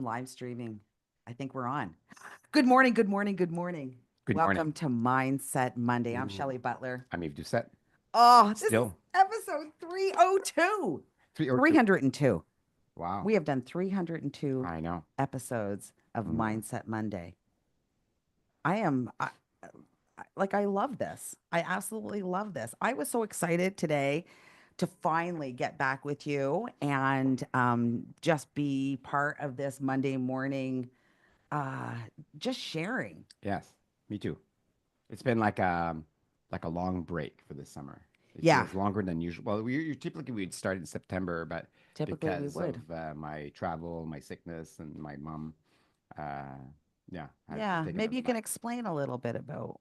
Live streaming. I think we're on. Good morning, good morning, good morning. Good morning. Welcome to Mindset Monday. I'm Ooh, Shelley Butler. I'm Yves Doucet. Oh, this is Still episode 302. 302. 302. Wow. We have done 302 I know. episodes of Mm. Mindset Monday. I am I love this. I absolutely love this. I was so excited today to finally get back with you and just be part of this Monday morning uh just sharing. Yes, me too. It's been like a long break for this summer. It Yeah, feels longer than usual. Well, typically we'd start in September, but typically we because of would. my travel, my sickness, and my mom, uh, yeah, I've Yeah, taken maybe a, you can explain a little bit about,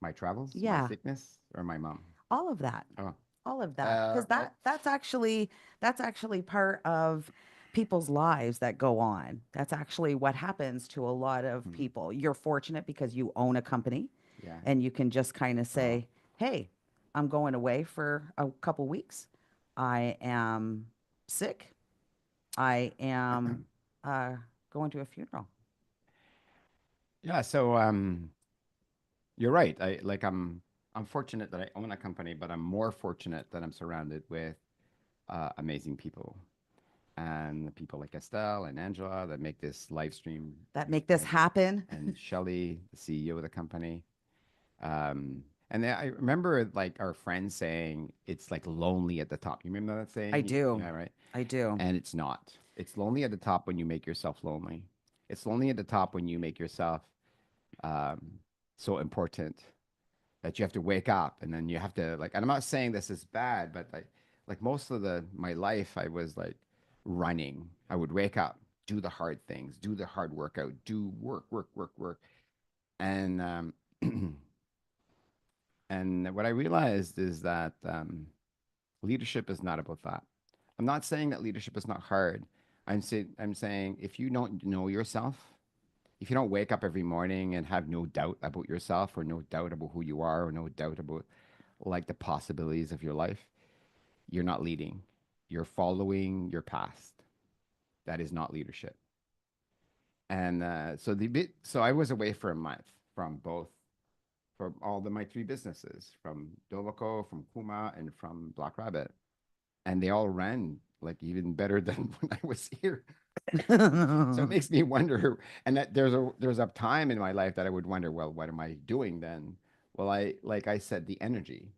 my travels, my yeah, sickness, or my mom. all of that. Oh, All of that, because well, that's actually part of people's lives that go on. That's actually what happens to a lot of hmm, people. You're fortunate because you own a company yeah. and you can just kind of Oh, say, "Hey, I'm going away for a couple weeks. I am sick. I am uh, going to a funeral." yeah. So you're right. I'm fortunate that I own a company, but I'm more fortunate that I'm surrounded with amazing people and people like Estelle and Angela that make this live stream, That make this happen. and Shelley, the CEO of the company. Um, I remember like our friends saying it's like lonely at the top. You remember that I saying? do. Yeah, right. I do. And it's not. It's lonely at the top when you make yourself lonely. It's lonely at the top when you make yourself um, so important that you have to wake up and then you have to like, and I'm not saying this is bad, but like most of the my life I was like running. I would wake up, do the hard things, do the hard workout, do work, and and what I realized is that leadership is not about that. I'm not saying that leadership is not hard. I'm saying if you don't know yourself, if you don't wake up every morning and have no doubt about yourself or no doubt about who you are or no doubt about like the possibilities of your life, you're not leading. You're following your past. That is not leadership. And so I was away for a month from both from all my three businesses, from Dovaco, from Kuma, and from Black Rabbit, and they all ran like even better than when I was here. So it makes me wonder. And that there's a time in my life that I would wonder, well, what am I doing then? Well, I like I said, the energy.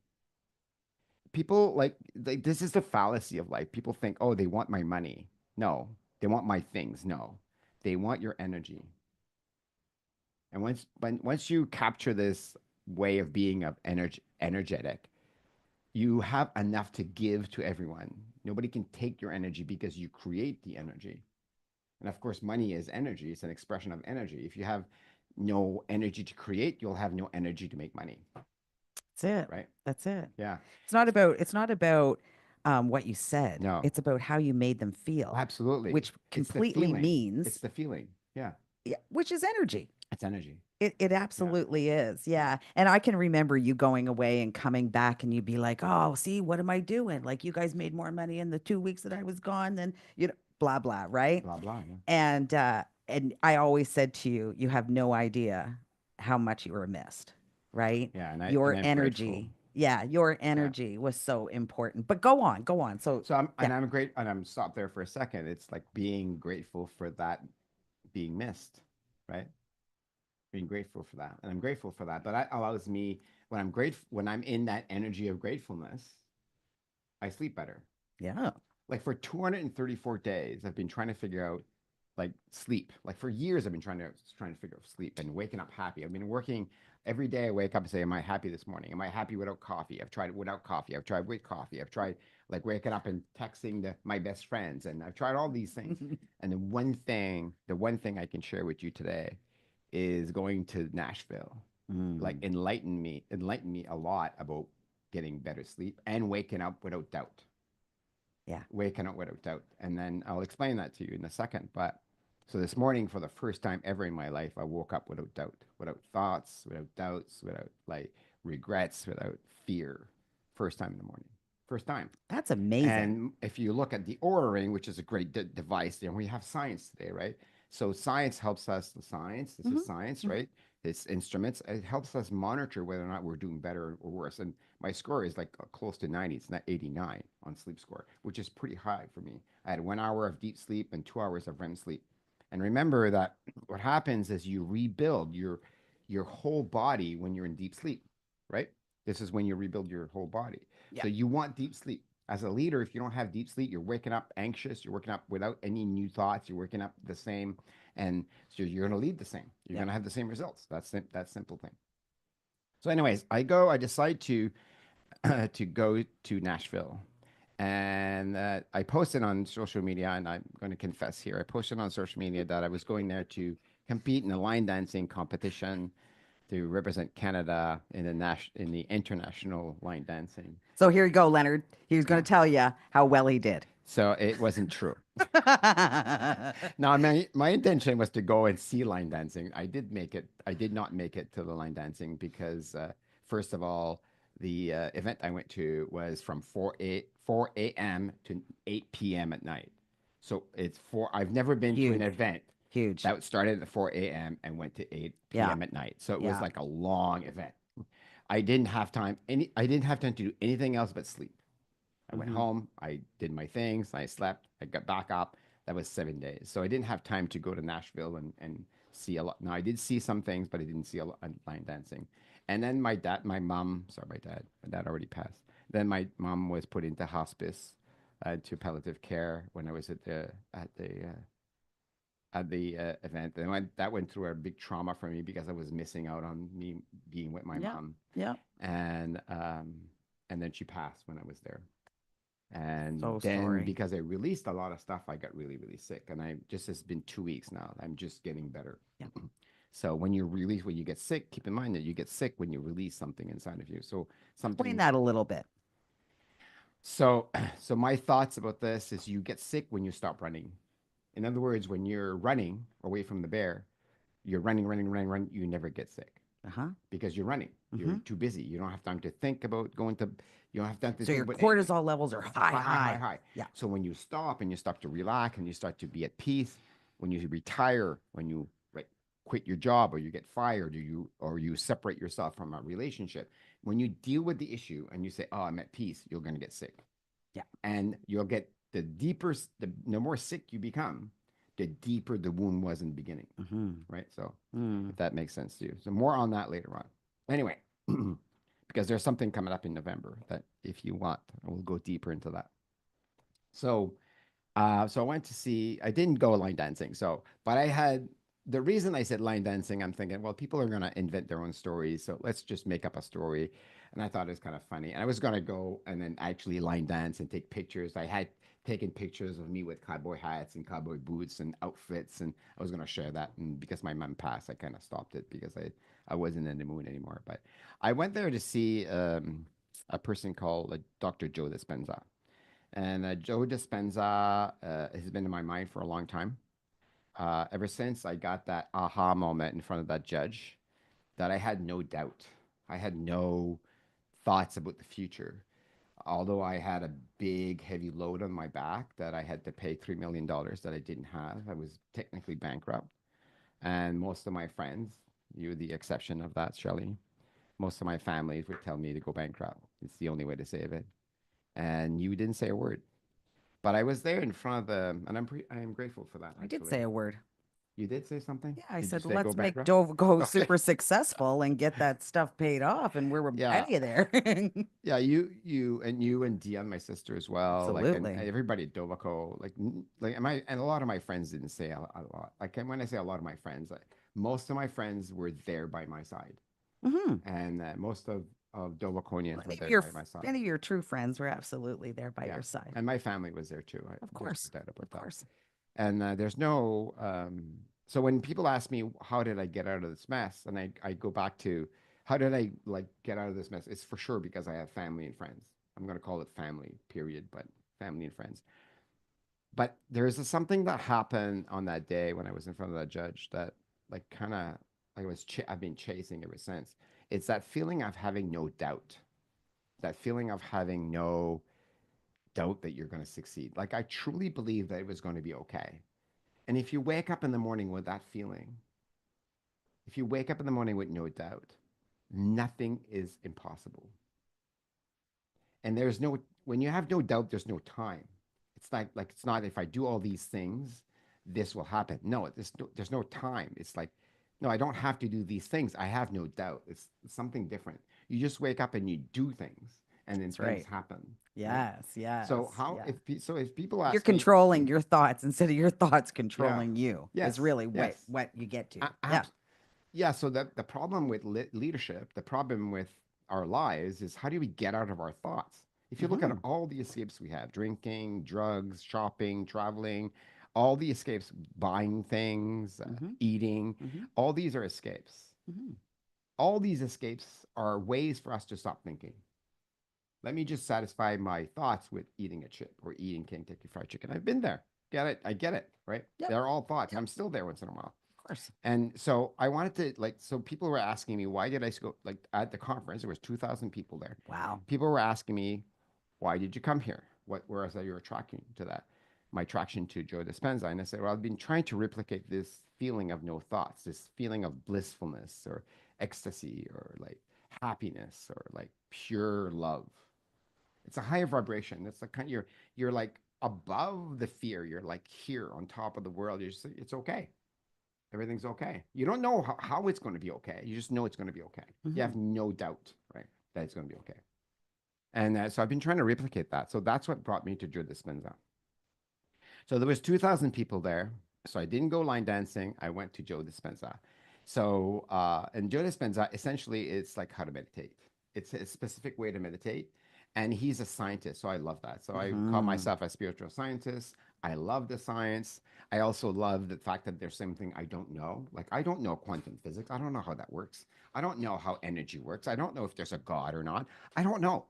People like this is the fallacy of life. People think, oh, they want my money. No, they want my things. No, they want your energy. And once you capture this way of being of energetic, you have enough to give to everyone. Nobody can take your energy because you create the energy. And of course, money is energy. It's an expression of energy. If you have no energy to create, you'll have no energy to make money, That's it. right? That's it. Yeah. It's not about what you said. No. It's about how you made them feel, Absolutely. which It's the completely feeling. It's means, the feeling. Yeah. yeah, which is energy. It's energy. It Yeah. absolutely is. Yeah. And I can remember you going away and coming back and you'd be like, "Oh, see, what am I doing? Like you guys made more money in the 2 weeks that I was gone than, blah blah, right?" Blah blah. Yeah. And I always said to you, you have no idea how much you were missed, right? Yeah. And Your I'm grateful. energy, yeah, your Yeah. energy was so important. But go on, go on. So, So yeah, I'm great and I'm stopped there for a second. It's like being grateful for that being missed, right? Being grateful for that. And I'm grateful for that. But that allows me when I'm in that energy of gratefulness, I sleep better. yeah, Like for 234 days, I've been trying to figure out like sleep. Like for years, I've been trying to figure out sleep and waking up happy. I've been working every day. I wake up and say, "Am I happy this morning? Am I happy without coffee?" I've tried it without coffee. I've tried with coffee. I've tried like waking up and texting my best friends, and I've tried all these things. And the one thing I can share with you today is going to Nashville. Like mm, enlighten me a lot about getting better sleep and waking up without doubt, yeah, waking up without doubt. And then I'll explain that to you in a second. But so this morning, for the first time ever in my life, I woke up without doubt, without thoughts, without doubts, without like regrets, without fear. First time in the morning. First time. that's amazing. And if you look at the Aura Ring, which is a great device, and we have science today, right? So science helps us, the science, this is Hmm. science, Hmm. right? It's instruments. It helps us monitor whether or not we're doing better or worse. And my score is like close to 90. It's not 89 on sleep score, which is pretty high for me. I had 1 hour of deep sleep and 2 hours of REM sleep. And remember that what happens is you rebuild your whole body when you're in deep sleep, right? This is when you rebuild your whole body. Yeah. So you want deep sleep. As a leader, if you don't have deep sleep, you're waking up anxious, you're waking up without any new thoughts, you're waking up the same, and so you're going to lead the same. You're Yeah. going to have the same results. That's that simple thing. So, anyways, I decide to to go to Nashville, and I posted on social media, and I'm going to confess here, I posted on social media that I was going there to compete in a line dancing competition to represent Canada in in the international line dancing. So here you go, Leonard. He was going Yeah. to tell you how well he did. So it wasn't true. Now, my intention was to go and see line dancing. I did make it. I did not make it to the line dancing because, first of all, the event I went to was from 4 a.m. to 8 p.m. at night. So it's four. I've never been to an Huge, event huge. that started at 4 a.m. and went to 8 Yeah. p.m. at night. So it was Yeah. like a long event. I didn't have time. I didn't have time to do anything else but sleep. I went Hmm. home, I did my things, I slept, I got back up. That was 7 days. So I didn't have time to go to Nashville and see a lot. Now I did see some things, but I didn't see a lot of line dancing. And then my mom, sorry, my dad already passed. Then my mom was put into hospice, to palliative care when I was at the event. And that went through a big trauma for me because I was missing out on me being with my Yeah. mom. Yeah. And and then she passed when I was there. And So then sorry. because I released a lot of stuff, I got really, really sick. And I just, it's been 2 weeks now. I'm just getting better. Yeah. So when you get sick, keep in mind that you get sick when you release something inside of you. So Explain something, that a little bit. so, so my thoughts about this is you get sick when you stop running. In other words, when you're running away from the bear, you're running, running, running, running, you never get sick Uh-huh. because you're running. You're Hmm. too busy. You don't have time to think about going to, you don't have time to So think your about anything. cortisol levels are high, High, high, high, high. high. Yeah. So when you stop and you start to relax and you start to be at peace, when you retire, when you like quit your job or you get fired or you separate yourself from a relationship, when you deal with the issue and you say, "Oh, I'm at peace," you're going to get sick, Yeah. and you'll get the deeper, the more sick you become, the deeper the wound was in the beginning, Hmm. right? So Mm. if that makes sense to you. So more on that later on. Anyway, because there's something coming up in November that if you want, we'll go deeper into that. So so I went to see. I didn't go line dancing. So, but I had the reason I said line dancing. I'm thinking, well, people are gonna invent their own stories, so let's just make up a story. And I thought it was kind of funny. And I was gonna go and then actually line dance and take pictures. I had taken pictures of me with cowboy hats and cowboy boots and outfits, and I was gonna share that. And because my mom passed, I kind of stopped it because I wasn't in the mood anymore. But I went there to see a person called Dr. Joe Dispenza. And Joe Dispenza has been in my mind for a long time. Ever since I got that aha moment in front of that judge, that I had no doubt. I had no thoughts about the future. Although I had a big, heavy load on my back that I had to pay $3 million that I didn't have, I was technically bankrupt. And most of my friends, you're the exception of that, Shelley. Most of my family would tell me to go bankrupt. It's the only way to save it. And you didn't say a word. But I was there in front of the, and I am grateful for that I did actually. say a word. You did say something? Yeah, I Did you said say go let's make bankrupt? Dove go Okay. super successful and get that stuff paid off, and we're Yeah. plenty there. Yeah, you and Dion, my sister as well, like and Absolutely. everybody at Dovaco, like and a lot of my friends didn't say a lot. Like and when I say a lot of my friends, like, most of my friends were there by my side, Hmm. and most of Dovaconians were Any of there your by my side. any of your true friends were absolutely there by Yeah, your side. and my family was there too. Of There's course. no doubt about Of that. course. And there's no so when people ask me how did I get out of this mess, and I go back to how did I like get out of this mess, it's for sure because I have family and friends. I'm going to call it family period, but family and friends. But there's something that happened on that day when I was in front of that judge that like kind of like I've been chasing ever since. It's that feeling of having no doubt, that feeling of having no doubt that you're going to succeed. Like I truly believe that it was going to be okay. And if you wake up in the morning with that feeling, if you wake up in the morning with no doubt, nothing is impossible. And there's no, when you have no doubt, there's no time. It's not like, it's not if I do all these things, this will happen. No, there's no time. It's like, no, I don't have to do these things. I have no doubt. It's something different. You just wake up and you do things, and then That's things right. happen, right? Yes, yes, So how yeah. if so if people You're ask me, controlling your thoughts instead of your thoughts yeah, controlling you is yes, really yes, what you get to. a- Yeah. yeah, so the problem with leadership, the problem with our lives is how do we get out of our thoughts? If you look at Mm-hmm. all the escapes we have, drinking, drugs, shopping, traveling, all the escapes, buying things, Mm-hmm. eating, Mm-hmm. all these are escapes. Mm-hmm. All these escapes are ways for us to stop thinking. Let me just satisfy my thoughts with eating a chip or eating Kentucky Fried Chicken. I've been there. Get it? I get it, right? Yep. They're all thoughts. Yep. I'm still there once in a while. Of course. And so I wanted to like, so people were asking me, why did I go like at the conference? There was 2,000 people there. Wow. People were asking me, why did you come here? Where was your attraction to that? My attraction to Joe Dispenza. And I said, well, I've been trying to replicate this feeling of no thoughts, this feeling of blissfulness or ecstasy or like happiness or like pure love. It's a higher vibration. It's like kind of, you're like above the fear. You're like here on top of the world. You're just, it's okay. Everything's okay. You don't know how it's going to be okay. You just know it's going to be okay. You Mm-hmm. have no doubt, right, that it's going to be okay. And so I've been trying to replicate that. So that's what brought me to Joe Dispenza. So there was 2,000 people there. So I didn't go line dancing. I went to Joe Dispenza. So and Joe Dispenza essentially it's like how to meditate. It's a specific way to meditate, and he's a scientist. So I love that. So I call Mm-hmm. myself a spiritual scientist. I love the science. I also love the fact that there's something I don't know. Like I don't know quantum physics. I don't know how that works. I don't know how energy works. I don't know if there's a God or not. I don't know.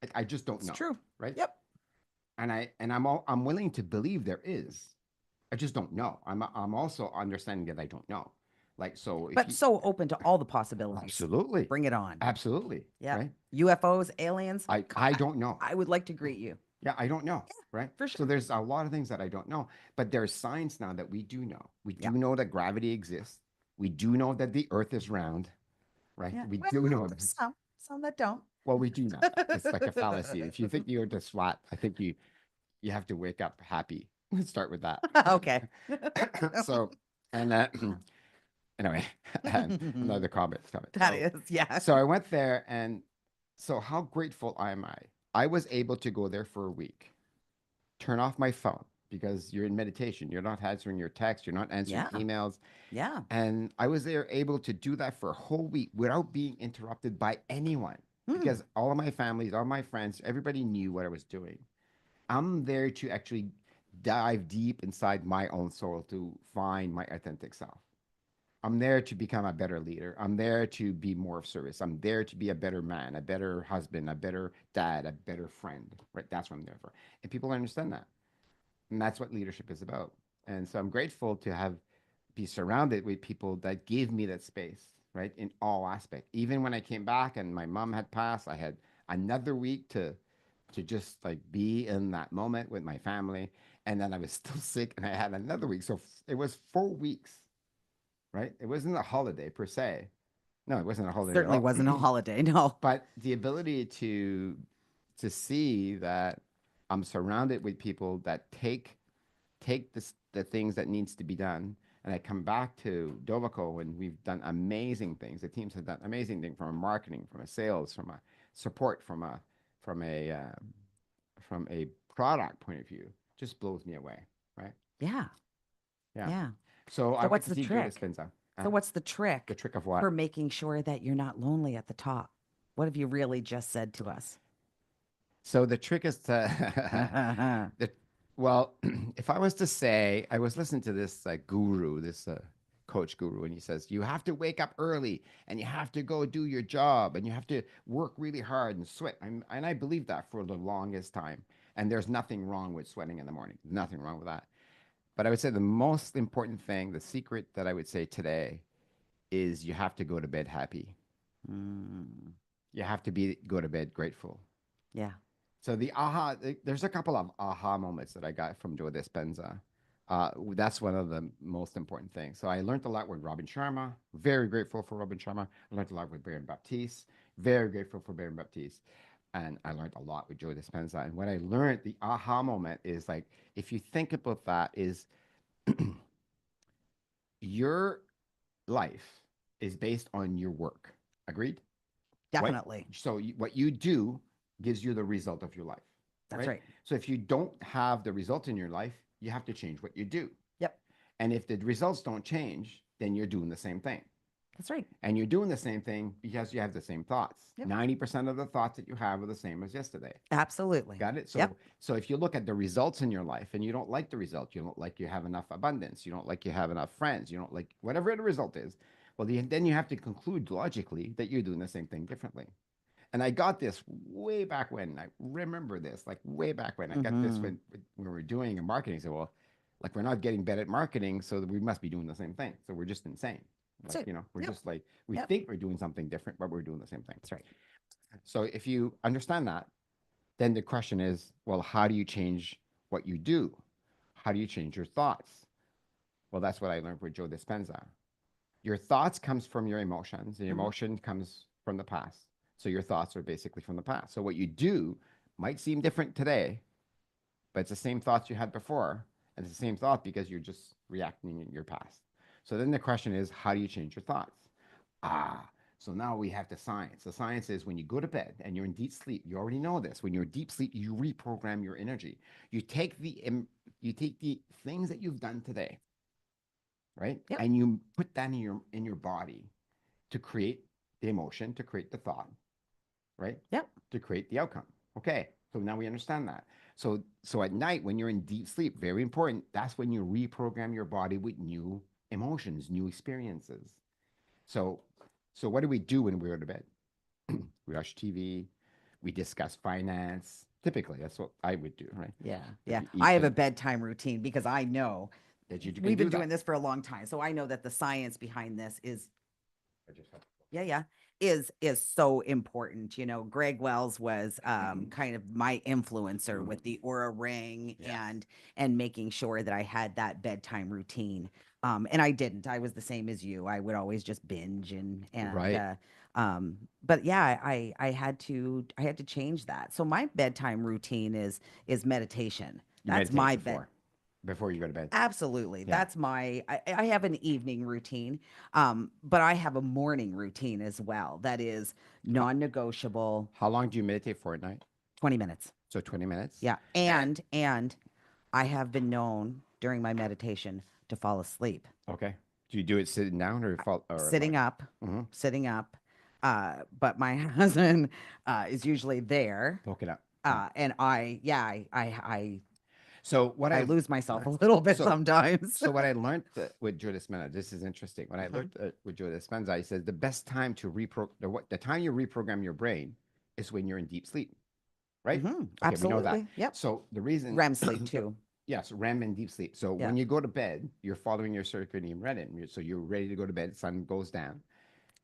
Like, I just don't It's know. true. Right. Yep. I'm willing to believe there is. I just don't know. I'm also understanding that I don't know. Like so, if But you so open to all the possibilities. absolutely, Bring it on. absolutely, Yep. right? UFOs, aliens. I don't know. I would like to greet you. Yeah, I don't know, right? For So sure. there's a lot of things that I don't know, but there's science now that we do know. We do Yep. know that gravity exists. We do know that the Earth is round, right? Yeah. We Well, do know there's that. some that don't. Well, we do know that. It's like a fallacy. If you think the Earth is flat, I think you have to wake up happy. Let's start with that. Okay. So, and anyway, another comment. That is, yeah. So I went there, and so how grateful am I? I was able to go there for a week, turn off my phone because you're in meditation. You're not answering your text. You're not answering Yeah. emails. Yeah. And I was there able to do that for a whole week without being interrupted by anyone Hmm. because all of my families, all my friends, everybody knew what I was doing. I'm there to actually dive deep inside my own soul to find my authentic self. I'm there to become a better leader. I'm there to be more of service. I'm there to be a better man, a better husband, a better dad, a better friend. Right? That's what I'm there for. And people understand that. And that's what leadership is about. And so I'm grateful to have be surrounded with people that gave me that space, right? In all aspects. Even when I came back and my mom had passed, I had another week to just like be in that moment with my family. And then I was still sick and I had another week. So it was 4 weeks, right? It wasn't a holiday per se. No, it wasn't a holiday at Certainly all. wasn't a holiday. No. But the ability to see that I'm surrounded with people that take the things that needs to be done, and I come back to Dovaco and we've done amazing things. The teams have done amazing things from a marketing, from a sales, from a support, from a from a product point of view. Just blows me away, right? Yeah. Yeah. Yeah. So I So went what's to the see Joe trick? Dispenza. So what's the The trick trick of what? for making sure that you're not lonely at the top? What have you really just said to us? So the trick is to the well, if I was to say, I was listening to this guru, this coach guru, and he says you have to wake up early and you have to go do your job and you have to work really hard and sweat. And I believe that for the longest time. And there's nothing wrong with sweating in the morning. Nothing wrong with that. But I would say the most important thing, the secret that I would say today is you have to go to bed happy. Mm, You have to go to bed grateful. yeah. So there's a couple of aha moments that I got from Joe Dispenza. That's one of the most important things. So I learned a lot with Robin Sharma. Very grateful for Robin Sharma. I learned a lot with Baron Baptiste. Very grateful for Baron Baptiste. And I learned a lot with Joe Dispenza. And what I learned, the aha moment is like, if you think about that, is your life is based on your work. Agreed? What Definitely. what you do gives you the result of your life, That's right? right. So if you don't have the result in your life, you have to change what you do. Yep. And if the results don't change, then you're doing the same thing. That's right. And you're doing the same thing because you have the same thoughts. Yep. 90% of the thoughts that you have are the same as yesterday. Absolutely. Got it? Yep. So if you look at the results in your life and you don't like the result, you don't like you have enough abundance, you don't like you have enough friends, you don't like whatever the result is, well, then you have to conclude logically that you're doing the same thing differently. And I got this way back when. I remember this, like way back when. I got this Mm-hmm. when we were doing a marketing. I said, well, like we're not getting better at marketing, so we must be doing the same thing. So we're just insane. That's Like, it. we're Yep. just like we Yep. think we're doing something different, but we're doing the same thing. That's right. So if you understand that, then the question is, well, how do you change what you do? How do you change your thoughts? Well, that's what I learned with Joe Dispenza. Your thoughts comes from your emotions, and your Mm-hmm. emotion comes from the past. So your thoughts are basically from the past. So what you do might seem different today, but it's the same thoughts you had before, and it's the same thought because you're just reacting in your past. So then the question is, how do you change your thoughts? Ah, so now we have the science. The science is when you go to bed and you're in deep sleep, you already know this. When you're in deep sleep, you reprogram your energy. You take the things that you've done today, right? Yep. And you put that in your body to create the emotion, to create the thought, right? Yep. To create the outcome. Okay, so now we understand that. So at night when you're in deep sleep, very important, that's when you reprogram your body with new emotions, new experiences. So so what do we do when we go to bed? We watch TV, we discuss finance. Typically, that's what I would do, right? Yeah. If Yeah. you I eat have a the bedtime routine because I know that you can we've been do doing that. this for a long time. So I know that the science behind this is I just have yeah, yeah, is so important. Greg Wells was kind of my influencer with the Aura ring yes. and making sure that I had that bedtime routine. And I didn't. I was the same as you. I would always just binge and Right. but yeah, I had to change that. So my bedtime routine is meditation. You That's meditate my bed. before you go to bed. Absolutely. Yeah. That's I have an evening routine, but I have a morning routine as well. That is How, non-negotiable, how long do you meditate for at night? 20 minutes. So 20 minutes. Yeah. Eh, And I have been known during my meditation to fall asleep. okay. Do you do it sitting down or I- fall or Sitting like? up, Hmm. sitting up. But my husband is usually there. Poke it up. Yeah. And yeah, So I lose myself a little bit so sometimes. so what I learned with Joe Dispenza, this is interesting. When I Mhm. learned with Joe Dispenza, he says the best time to the time you reprogram your brain is when you're in deep sleep, right? Okay, we know that. Absolutely. Yep. So the reason, REM sleep so too. yes, REM and deep sleep. So Yeah. when you go to bed, you're following your circadian rhythm. So you're ready to go to bed. Sun goes down.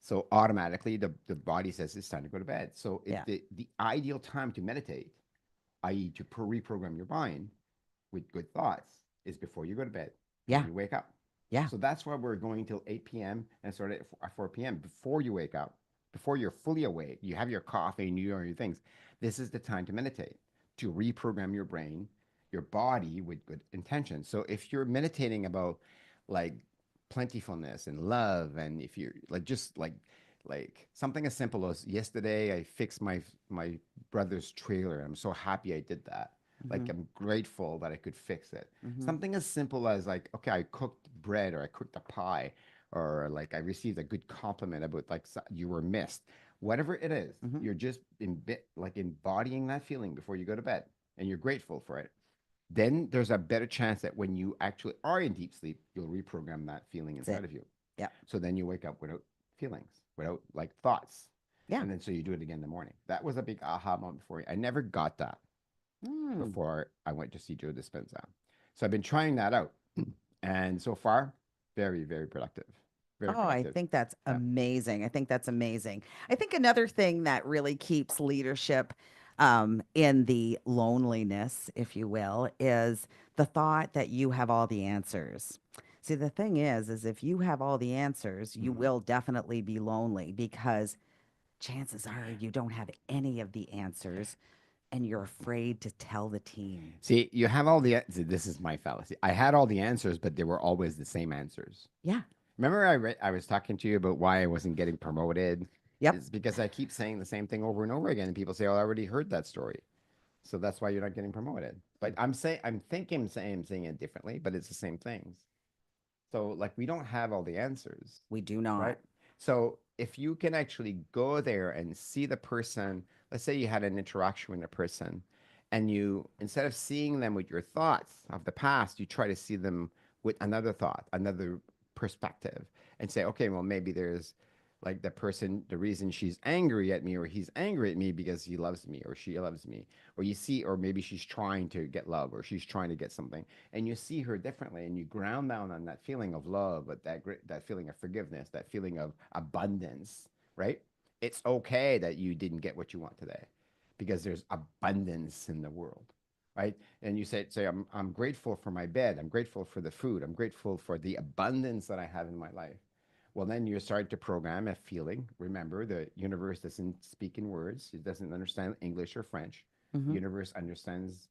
So automatically the body says it's time to go to bed. So Yeah. the ideal time to meditate, i.e., to reprogram your mind with good thoughts, is before you go to bed, when Yeah. you wake up. Yeah. So that's why we're going till 8 p.m. and start at 4 p.m. before you wake up, before you're fully awake. You have your coffee and you do your things. This is the time to meditate, to reprogram your brain, your body with good intention. So if you're meditating about like plentifulness and love, and if you're like just like something as simple as yesterday I fixed my brother's trailer. I'm so happy I did that. Like Mhm. I'm grateful that I could fix it. Mhm. Something as simple as like, okay, I cooked bread or I cooked a pie or like I received a good compliment about like you were missed. Whatever it is, Mhm. you're just like embodying that feeling before you go to bed and you're grateful for it. Then there's a better chance that when you actually are in deep sleep, you'll reprogram that feeling That's it. inside of you. Yeah. So then you wake up without feelings, without like thoughts. Yeah. And then so you do it again in the morning. That was a big aha moment for me. I never got that Mm. before I went to see Joe Dispenza. So I've been trying that out. And so far, very, very productive. Very Oh, I productive. think that's Yeah. amazing. I think that's amazing. I think another thing that really keeps leadership in the loneliness, if you will, is The thought that you have all the answers. See, the thing is if you have all the answers, you Mhm. will definitely be lonely because chances are you don't have any of the answers and you're afraid to tell the team. See, you have all the. See, this is my fallacy. I had all the answers, but they were always the same answers. Yeah. Remember, I was talking to you about why I wasn't getting promoted. Yep. It's because I keep saying the same thing over and over again, and people say, "Oh, I already heard that story." So that's why you're not getting promoted. But I'm thinking, I'm saying it differently, but it's the same things. So like we don't have all the answers, We do not. right? So if you can actually go there and see the person, let's say you had an interaction with a person, and you instead of seeing them with your thoughts of the past, you try to see them with another thought, another perspective, and say, okay, well maybe there's like the person, the reason she's angry at me or he's angry at me because he loves me or she loves me, or you see, or maybe she's trying to get love or she's trying to get something, and you see her differently and you ground down on that feeling of love, but that feeling of forgiveness, that feeling of abundance, right? It's okay that you didn't get what you want today because there's abundance in the world, right? And you say I'm grateful for my bed, I'm grateful for the food, I'm grateful for the abundance that I have in my life. Well, then you start to program a feeling. Remember, the universe doesn't speak in words. It doesn't understand English or French. The Hmm. universe understands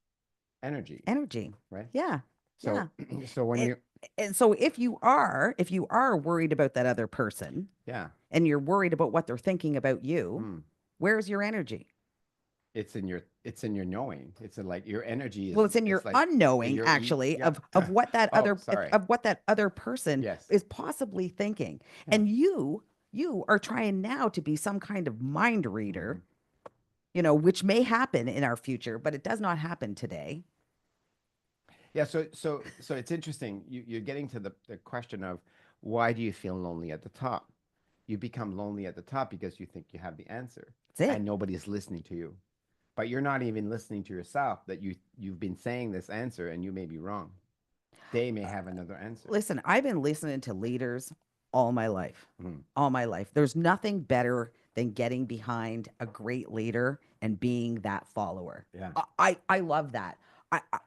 energy, Energy. right? Yeah. So, Yeah. so when And, you, and so if you are worried about that other person yeah, and you're worried about what they're thinking about you, mm, where's your energy? it's in your knowing. It's in like your energy Well, is, it's in it's your like unknowing actually yeah. of what that Oh, other sorry. of what that other person Yes. is possibly thinking. Yeah. And you are trying now to be some kind of mind Hmm. reader, which may happen in our future, but it does not happen today. Yeah. So it's interesting. You're getting to the question of why do you feel lonely at the top? You become lonely at the top because you think you have the answer That's and it. nobody's listening to you. But you're not even listening to yourself that you've been saying this answer and you may be wrong. They may have another answer. Listen, I've been listening to leaders all my life. Mhm. All my life. There's nothing better than getting behind a great leader and being that follower. Yeah. I love that.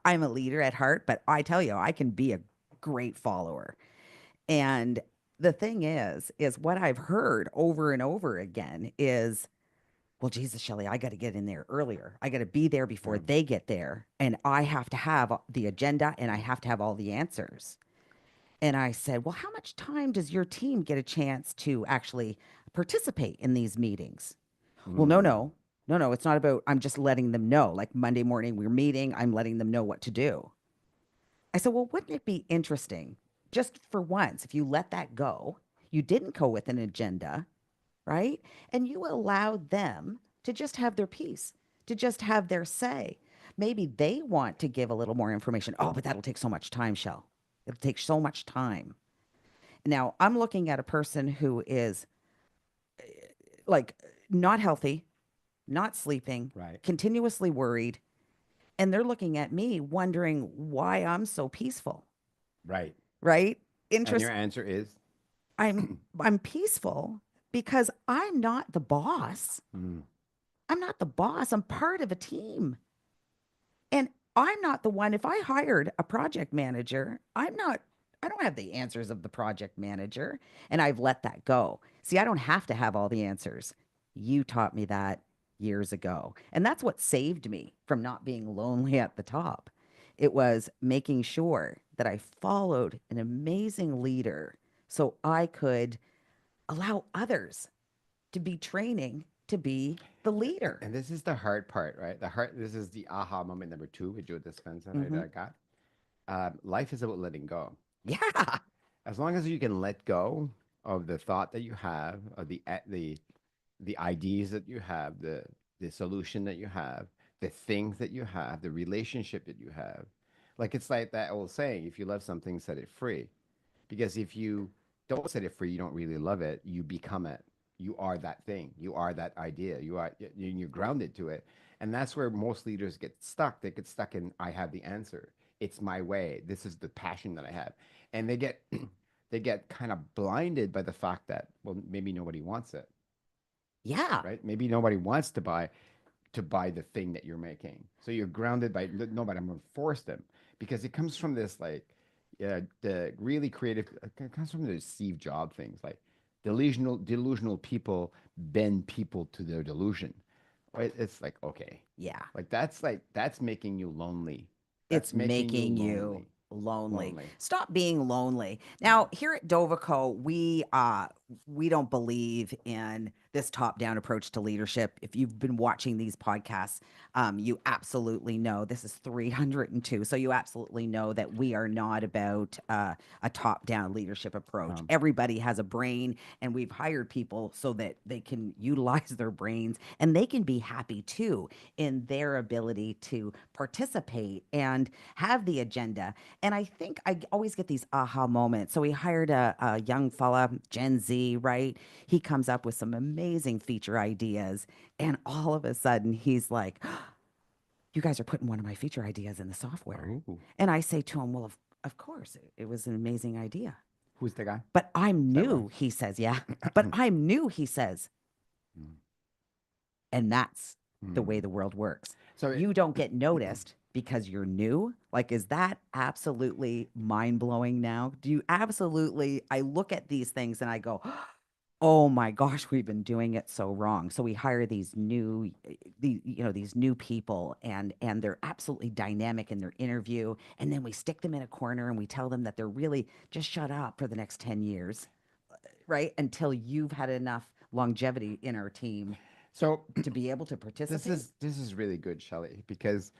I'm a leader at heart, but I tell you, I can be a great follower. And the thing is what I've heard over and over again is, well, Jesus, Shelley, I got to get in there earlier. I got to be there before Yeah. they get there. And I have to have the agenda and I Mm. have to have all the answers. And I said, well, how much time does your team get a chance to actually participate in these meetings? Well, no, Mm. no, no, no. It's not about, I'm just letting them know. Like Monday morning, we're meeting, I'm letting them know what to do. I said, well, wouldn't it be interesting just for once if you let that go? You didn't go with an agenda, right? And you allowed them to just have their piece, to just have their say. Maybe they want to give a little more information. Oh, but that'll take so much time, Shell. It'll take so much time. Now, I'm looking at a person who is like not healthy, not sleeping, Right. continuously worried, and they're looking at me wondering why I'm so peaceful, Right. right? And your Interest answer is I'm I'm peaceful because I'm not the boss. mm. I'm not the boss. I'm part of a team. And I'm not the one, if I hired a project manager, I don't have the answers of the project manager. And I've let that go. See, I don't have to have all the answers. You taught me that years ago. And that's what saved me from not being lonely at the top. It was making sure that I followed an amazing leader so I could allow others to be training to be the leader. And this is the hard part, right? The hard. This is the aha moment number two with Joe Dispenza Hmm. that I got. Life is about letting go. Yeah. As long as you can let go of the thought that you have, of the ideas that you have, the solution that you have, the things that you have, the relationship that you have. Like it's like that old saying: if you love something, set it free. Because if you don't set it free, you don't really love it. You become it. You are that thing. You are that idea. You're grounded to it, and that's where most leaders get stuck. They get stuck in I have the answer. It's my way. This is the passion that I have, and they get they get kind of blinded by the fact that well maybe nobody wants it, Yeah. right? Maybe nobody wants to buy the thing that you're making. So you're grounded by nobody. I'm going to force them because it comes from this like, yeah, the really creative. It comes from the Steve Jobs things, like delusional people bend people to their delusion. Right? It's Yeah. like that's making you lonely. That's It's making you making you lonely, lonely. lonely. Stop being lonely. Yeah. Now, here at Dovico, we don't believe in this top-down approach to leadership. If you've been watching these podcasts, you absolutely know this is 302. So you absolutely know that we are not about a top-down leadership approach. Um, Everybody has a brain, and we've hired people so that they can utilize their brains and they can be happy too in their ability to participate and have the agenda. And I think I always get these aha moments. So we hired a young fella, Gen Z, right? He comes up with some amazing feature ideas. And all of a sudden, he's like, you guys are putting one of my feature ideas in the software. oh, And I say to him, well, of course, it was an amazing idea. who's the guy? But I'm Is that Ron? new, he says. Yeah. But I'm new, he says. Mm, And that's the way mm. the world works. So it, You don't get noticed because you're new. Like, is that absolutely mind blowing now? Do you absolutely? I look at these things and I go, oh my gosh, we've been doing it so wrong. So we hire these new, these new people, and they're absolutely dynamic in their interview, and then we stick them in a corner and we tell them that they're really just shut up for the next 10 years, right? Until you've had enough longevity in our team so to be able to participate. this is really good, Shelley, because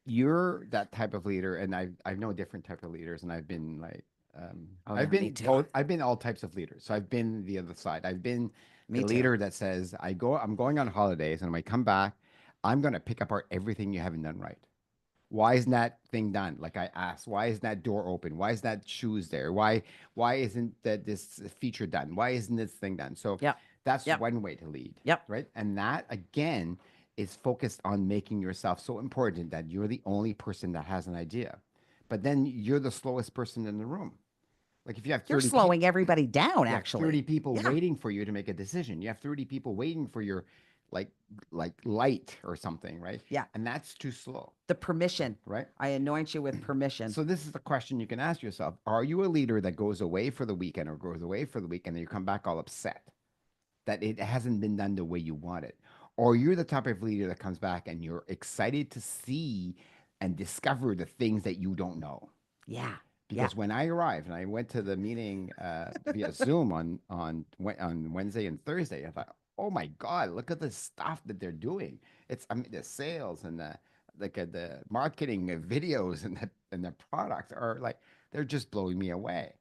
you're that type of leader, and I've known different type of leaders, and I've been like, Oh I've yeah, me been too. both. I've been all types of leaders. So I've been the other side. I've been Me the too. leader that says, I'm going on holidays, and when I come back, I'm gonna pick apart everything you haven't done right. Why isn't that thing done? Like I asked, why isn't that door open? Why is that shoes there? Why isn't that this feature done? Why isn't this thing done? So Yep. that's Yep. one way to lead, Yep. right? And that again is focused on making yourself so important that you're the only person that has an idea. But then you're the slowest person in the room. Like if you have You're 30 people, slowing everybody down, you have 30 actually. people Yeah. waiting for you to make a decision. You have 30 people waiting for your like light or something, right? Yeah. And that's too slow, The permission. right? I anoint you with permission. So this is the question you can ask yourself. Are you a leader that goes away for the weekend or goes away for the weekend and you come back all upset that it hasn't been done the way you want it? Or you're the type of leader that comes back and you're excited to see and discover the things that you don't know? Yeah. Yeah. Because when I arrived and I went to the meeting via Zoom on Wednesday and Thursday, I thought, oh my God, look at the stuff that they're doing. It's I mean the sales and the marketing videos and the products are like they're just blowing me away.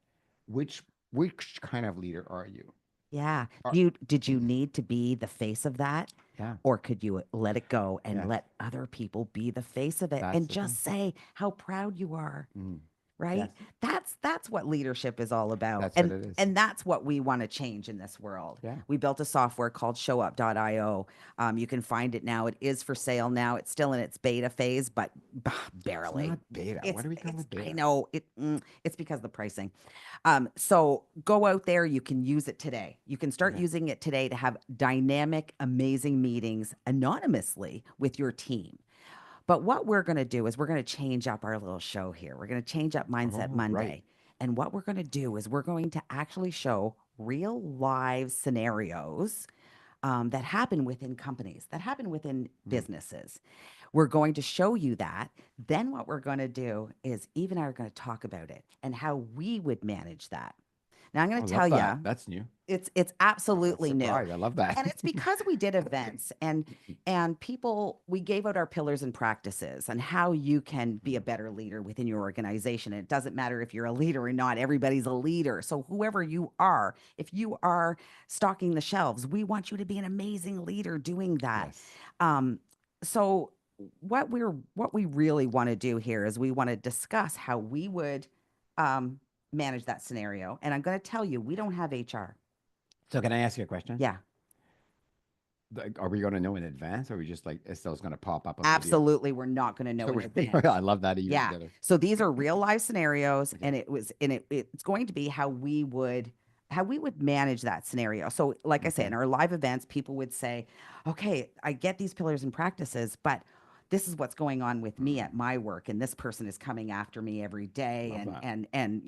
Which which kind of leader are you? Yeah. Are, Did you need to be the face of that? yeah, Or could you let it go and yeah, let other people be the face of it that's and the thing. just say how proud you are? Mm, yes, Right? That's what leadership is all about. that's what it is. And that's what we want to change in this world. Yeah. We built a software called showup.io. You can find it now. It is for sale now. It's still in its beta phase, but It's barely. not beta. Why do we call It's it I beta? know it's because of the pricing. So go out there. You can use it today. You can start Yeah. using it today to have dynamic, amazing meetings anonymously with your team. But what we're going to do is we're going to change up our little show here. We're going to change up Mindset Oh, right. Monday. And what we're going to do is we're going to actually show real live scenarios that happen within companies, that happen within Mm. businesses. We're going to show you that. Then what we're going to do is Eve and I are going to talk about it and how we would manage that. Now I'm going Oh, I to love tell that. you, That's new. it's Oh, absolutely new. surprise. I love that. And it's because we did events and people we gave out our pillars and practices and how you can be a better leader within your organization. And it doesn't matter if you're a leader or not, everybody's a leader. So whoever you are, if you are stocking the shelves, we want you to be an amazing leader doing that. Yes. Um, so what we really want to do here is we want to discuss how we would um, manage that scenario. And I'm going to tell you, we don't have HR. So can I ask you a question? Yeah, Like, are we going to know in advance, or are we just like Estelle's going to pop up on the video? absolutely. We're not going to know So in we're, advance. I love that even Yeah. better. So these are real life scenarios, Okay. and it's going to be how we would manage that scenario. So, like I say, in Okay. our live events, people would say, "Okay, I get these pillars and practices, but this is what's going on with me at my work, and this person is coming after me every day, Love that. and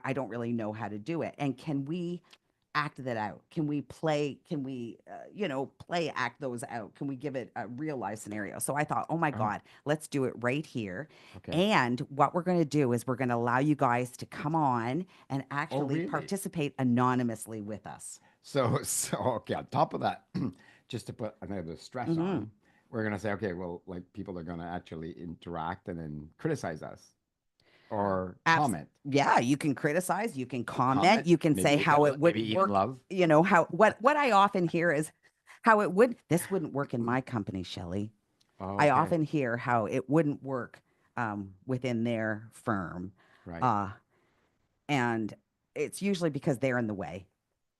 I don't really know how to do it. And can we act that out? Can we play? Can we play act those out? Can we give it a real life scenario? So I thought, oh my Oh, God, let's do it right here. okay. And what we're going to do is we're going to allow you guys to come on and Oh, actually really? participate anonymously with us. So okay, on top of that, just to put another stress Hmm. on, we're gonna say, okay, well, like people are gonna actually interact and then criticize us or Abs- comment. yeah, you can criticize, you can comment, Comment, you can say maybe how it maybe wouldn't even work. love. How what I often hear is how it would this wouldn't work in my company, Shelley. I Okay, often hear how it wouldn't work within their firm, right. uh, and it's usually because they're in the way,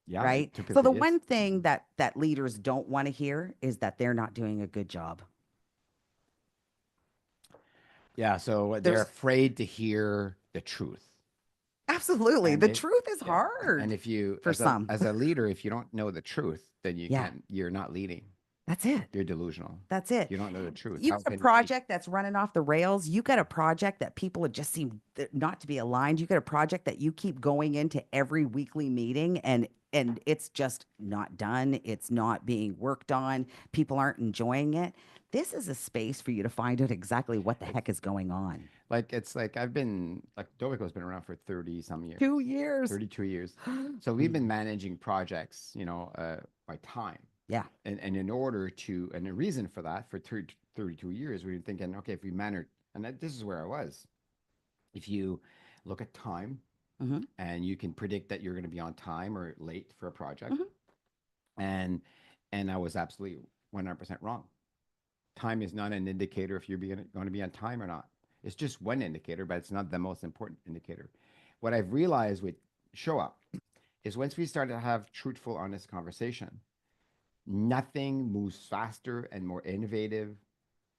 Yeah, it right? So the typically is. one thing that leaders don't want to hear is that they're not doing a good job. Yeah, so they're There's afraid to hear the truth. absolutely And the if truth is yeah, and hard if you for some. as a leader, if you don't know the truth, then Yeah, you're not leading. that's it. You're delusional. That's If it. you don't know the truth, You how got a can you lead? project that's running off the rails. You got a project that people just seem not to be aligned. You got a project that you keep going into every weekly meeting and it's just not done. It's not being worked on. People aren't enjoying it. This is a space for you to find out exactly what the heck is going on. Like it's like I've been like Dovico's been around for 30 some years, 2 years. 32 years. So we've been managing projects, by time. Yeah. And in order to, and the reason for that, for 30, 32 years, we were thinking, okay, if we manage, and this is where I was. If you look at time Hmm. and you can predict that you're going to be on time or late for a project, Hmm. and I was absolutely 100% wrong. Time is not an indicator if you're going to be on time or not. It's just one indicator, but it's not the most important indicator. What I've realized with show up is once we start to have truthful, honest conversation, nothing moves faster and more innovative.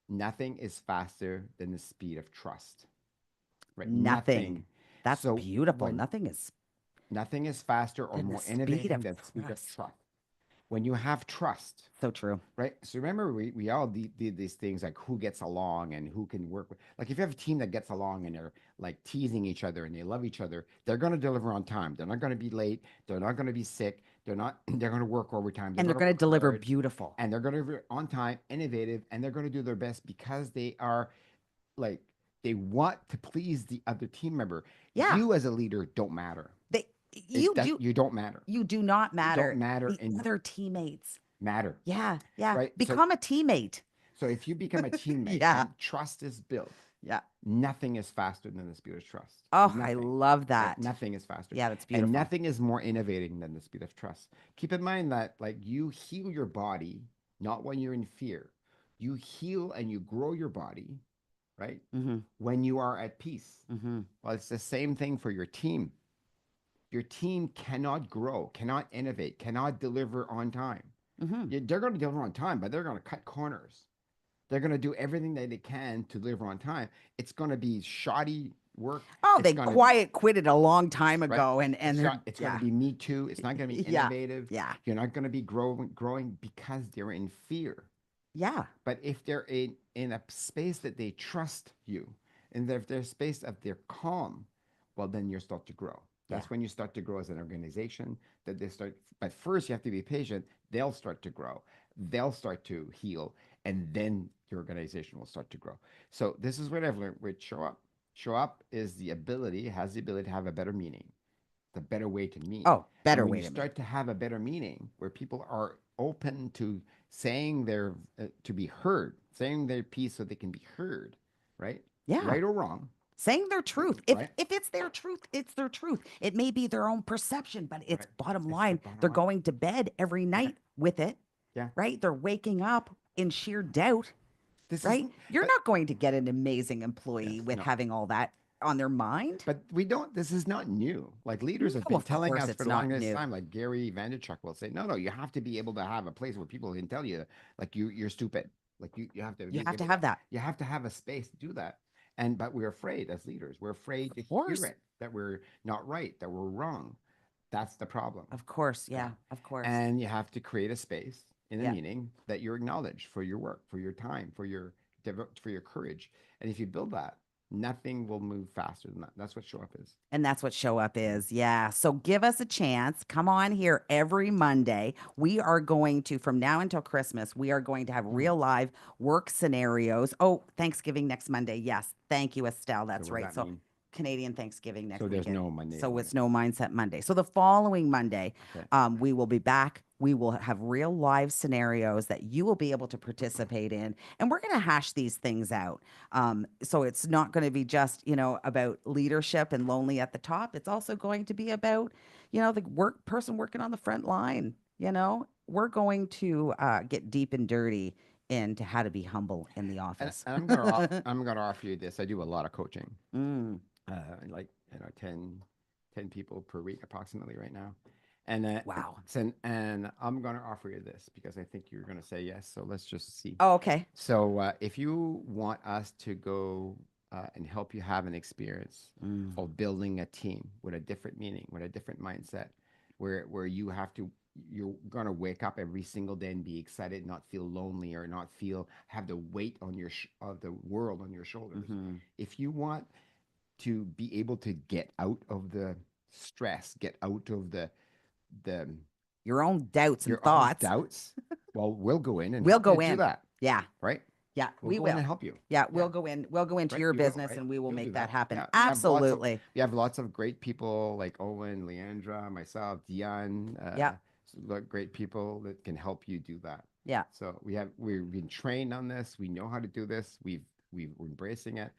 Nothing is faster than the speed of trust, right? Nothing. Nothing. That's So beautiful. when nothing is faster or Than the more speed innovating of than speed of trust. trust. When you have trust, So true. right? So remember, we all did these things like who gets along and who can work with. Like if you have a team that gets along and they're like teasing each other and they love each other, they're going to deliver on time. They're not going to be late. They're not going to be sick. They're not. They're going to work overtime. They're And they're going to going to work deliver hard, beautiful. and they're going to be on time, innovative, and they're going to do their best because they are like they want to please the other team member. Yeah. You as a leader don't matter. They It you that do you don't matter. You do not You don't matter. matter The and other teammates. matter, Yeah, yeah. right? Become a teammate. So if you become a teammate Yeah, and trust is built, yeah. nothing is faster than the speed of trust. Oh, I Nothing, love right? that. Nothing is faster. Yeah, that's And beautiful. nothing is more innovating than the speed of trust. Keep in mind that like you heal your body not when you're in fear. You heal and you grow your body, right? Mm-hmm. When you are at peace. Mm-hmm. Well, it's the same thing for your team. Your team cannot grow, cannot innovate, cannot deliver on time. Mm-hmm. They're going to deliver on time, but they're going to cut corners. They're going to do everything that they can to deliver on time. It's going to be shoddy work. Oh, It's they going to be quiet quitted a long time right. ago, and they're It's going to yeah, be me too. It's not going to be yeah, innovative. yeah, You're not going to be growing because they're in fear. yeah, But if they're in a space that they trust you, and if they're a space of they're calm, well, then you start to grow. yeah, That's when you start to grow as an organization. That they start, but first you have to be patient. They'll start to grow. They'll start to heal, and then your organization will start to grow. So this is what I've learned with show up. Show up is the ability, has the ability to have a better meaning, the better way to meet. oh, And better when way you to meet. start to have a better meaning where people are open to saying their to be heard, saying their piece so they can be heard, right? Yeah, Right or wrong, saying their truth. right? If it's their truth, it's their truth. It may be their own perception, but it's Right. bottom It's the line. bottom They're line. going to bed every Yeah. night with it, Yeah. right? They're waking up in sheer doubt, This right? isn't You're but not going to get an amazing yes, employee with no. having all that on their mind. But we don't, this is not new. Like leaders have No, been of telling course us for it's the not longest new. time, like Gary Vaynerchuk will say, no, you have to be able to have a place where people can tell you, like you're stupid. Like you have to You be have to able to, have that. you have to have a space to do that. And, but we're afraid as leaders, we're afraid to Of hear course. it, that we're not right, that we're wrong. That's the problem. Of course. Yeah. Yeah. Of course. And you have to create a space in a Yeah. meeting that you're acknowledged for your work, for your time, for your for your courage. And if you build that, nothing will move faster than that. That's what show up is. And that's what show up Yeah. is. Yeah. So give us a chance. Come on here every Monday. We are going to, from now until Christmas, we are going to have Hmm. real live work scenarios. Oh, Thanksgiving next Monday. Yes. Thank you, Estelle. So That's what does right. that So mean? Canadian Thanksgiving So next there's weekend. no Monday So morning. it's no Mindset Monday. So the following Monday, Okay. we will be back. We will have real live scenarios that you will be able to participate in. And we're going to hash these things out. So it's not going to be just, about leadership and lonely at the top. It's also going to be about, the person working on the front line. We're going to get deep and dirty into how to be humble in the office. And I'm gonna offer you this. I do a lot of coaching, Mm, like 10 people per week approximately right now, wow. and I'm gonna offer you this because I think you're gonna say yes. So let's just see. Oh, okay. So if you want us to go and help you have an experience Mm, of building a team with a different meaning, with a different mindset, where you're gonna wake up every single day and be excited, not feel lonely or not feel have the weight on of the world on your shoulders. hmm If you want to be able to get out of the stress, get out of the Your own doubts and your own thoughts. doubts, well, we'll go in and We'll help you go do in. that, Yeah. right? Yeah, We'll we go in will. and help you. Yeah, Yeah, we'll go in. We'll go into right. your You will, business right? and we will You'll do make that that. happen. Yeah, Absolutely. we have lots of great people like Owen, Leandra, myself, Dion, Yeah. great people that can help you do that. Yeah. So we've been trained on this. We know how to do this. We're embracing it,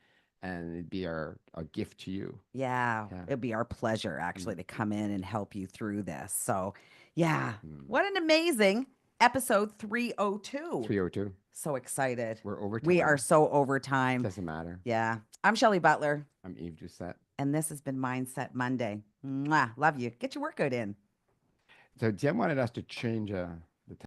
and it'd be our gift to you. Yeah, Yeah. it'd be our pleasure Mm. actually to come in and help you through this. So, yeah, Mm. what an amazing episode 302. 302. So excited. We're over We are time. so over time. Doesn't matter. Yeah. I'm Shelley Butler, I'm Yves Doucet. and this has been Mindset Monday. Mwah, love you. Get your workout in. So Jen wanted us to change